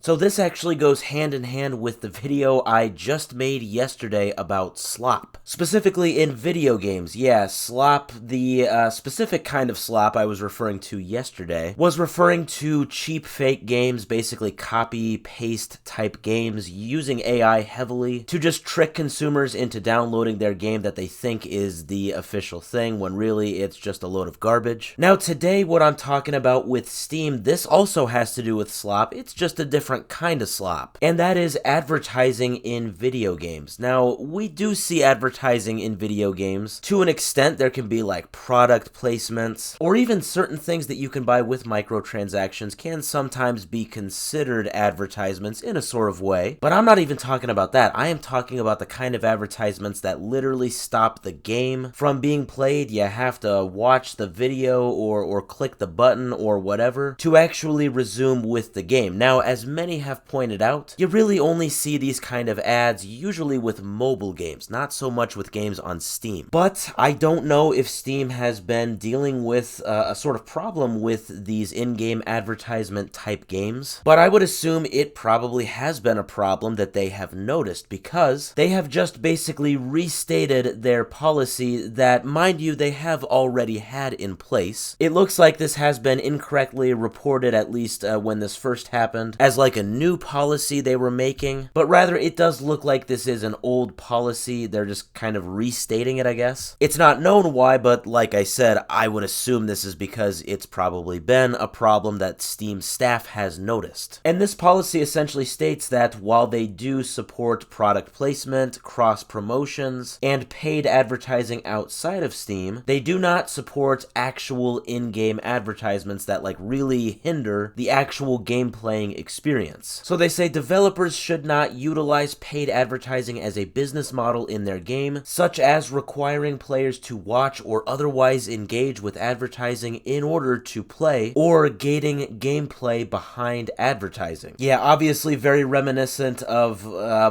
So this actually goes hand in hand with the video I just made yesterday about slop. Specifically in video games. Yeah, slop, the specific kind of slop I was referring to yesterday, was referring to cheap fake games, basically copy-paste type games, using AI heavily to just trick consumers into downloading their game that they think is the official thing, when really it's just a load of garbage. Now today, what I'm talking about with Steam, this also has to do with slop. It's just a different kind of slop, and that is advertising in video games. Now, we do see advertising in video games. To an extent, there can be like product placements, or even certain things that you can buy with microtransactions can sometimes be considered advertisements in a sort of way, but I'm not even talking about that. I am talking about the kind of advertisements that literally stop the game from being played. You have to watch the video or click the button or whatever to actually resume with the game. Now, as many have pointed out, you really only see these kind of ads usually with mobile games, not so much with games on Steam. But I don't know if Steam has been dealing with a sort of problem with these in-game advertisement type games, but I would assume it probably has been a problem that they have noticed, because they have just basically restated their policy that, mind you, they have already had in place. It looks like this has been incorrectly reported, at least when this first happened, as like a new policy they were making, but rather it does look like this is an old policy. They're just kind of restating it, I guess. It's not known why, but like I said, I would assume this is because it's probably been a problem that Steam staff has noticed. And this policy essentially states that while they do support product placement, cross promotions, and paid advertising outside of Steam, they do not support actual in-game advertisements that like really hinder the actual game playing experience. So they say developers should not utilize paid advertising as a business model in their game, such as requiring players to watch or otherwise engage with advertising in order to play, or gating gameplay behind advertising. Yeah, obviously very reminiscent of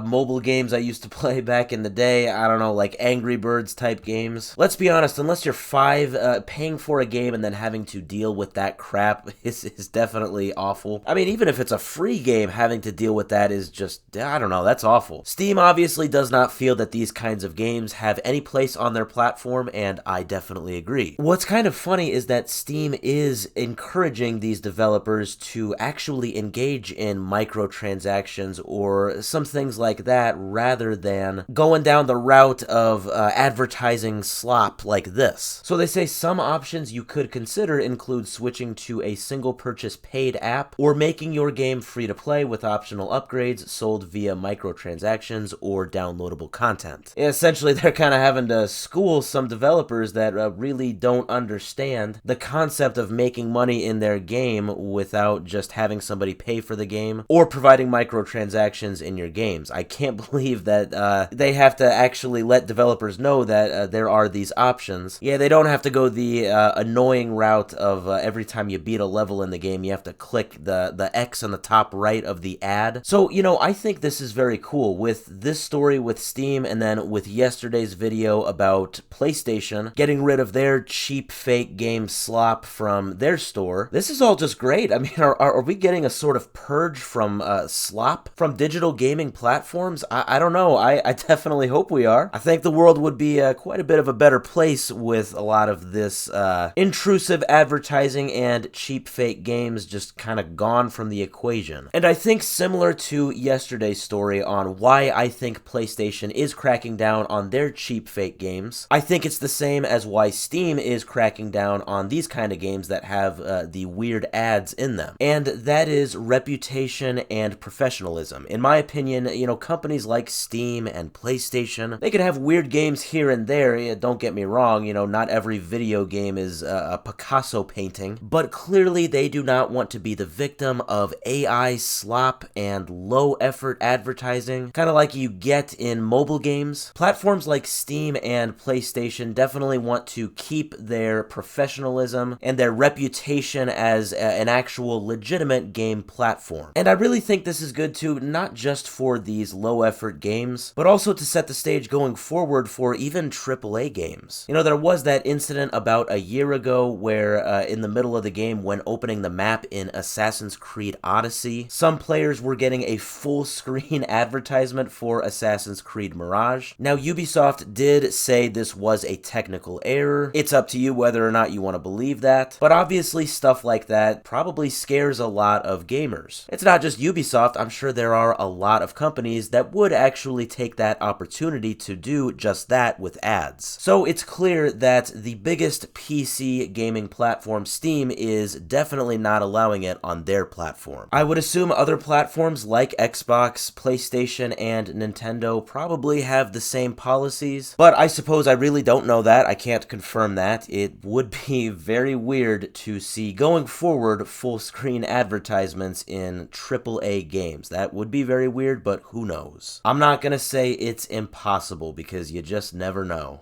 mobile games I used to play back in the day. I don't know, like Angry Birds type games. Let's be honest, unless you're paying for a game and then having to deal with that crap is definitely awful. I mean, even if it's a free game, having to deal with that is just, I don't know, that's awful. Steam obviously does not feel that these kinds of games have any place on their platform, and I definitely agree. What's kind of funny is that Steam is encouraging these developers to actually engage in microtransactions or some things like that, rather than going down the route of advertising slop like this. So they say some options you could consider include switching to a single purchase paid app, or making your game free to play with optional upgrades sold via microtransactions or downloadable content. Essentially, they're kind of having to school some developers that really don't understand the concept of making money in their game without just having somebody pay for the game or providing microtransactions in your games. I can't believe that they have to actually let developers know that there are these options. Yeah, they don't have to go the annoying route of every time you beat a level in the game, you have to click the X on the top right of the ad. So, you know, I think this is very cool. With this story with Steam, and then with yesterday's video about PlayStation getting rid of their cheap fake game slop from their store, this is all just great. I mean, are we getting a sort of purge from slop from digital gaming platforms? I don't know. I definitely hope we are. I think the world would be quite a bit of a better place with a lot of this intrusive advertising and cheap fake games just kind of gone from the equation. And I think similar to yesterday's story on why I think PlayStation is cracking down on their cheap fake games, I think it's the same as why Steam is cracking down on these kind of games that have the weird ads in them. And that is reputation and professionalism. In my opinion, you know, companies like Steam and PlayStation, they could have weird games here and there. Yeah, don't get me wrong, you know, not every video game is a Picasso painting, but clearly they do not want to be the victim of AI slop and low-effort advertising, kind of like you get in mobile games. Platforms like Steam and PlayStation definitely want to keep their professionalism and their reputation as an actual legitimate game platform. And I really think this is good too, not just for these low-effort games, but also to set the stage going forward for even AAA games. You know, there was that incident about a year ago where in the middle of the game, when opening the map in Assassin's Creed Odyssey, PC. Some players were getting a full screen advertisement for Assassin's Creed Mirage. Now, Ubisoft did say this was a technical error. It's up to you whether or not you want to believe that, but obviously stuff like that probably scares a lot of gamers. It's not just Ubisoft, I'm sure there are a lot of companies that would actually take that opportunity to do just that with ads. So it's clear that the biggest PC gaming platform, Steam, is definitely not allowing it on their platform. I would assume other platforms like Xbox, PlayStation, and Nintendo probably have the same policies, but I suppose I really don't know that. I can't confirm that. It would be very weird to see going forward full screen advertisements in AAA games. That would be very weird, but who knows? I'm not gonna say it's impossible because you just never know.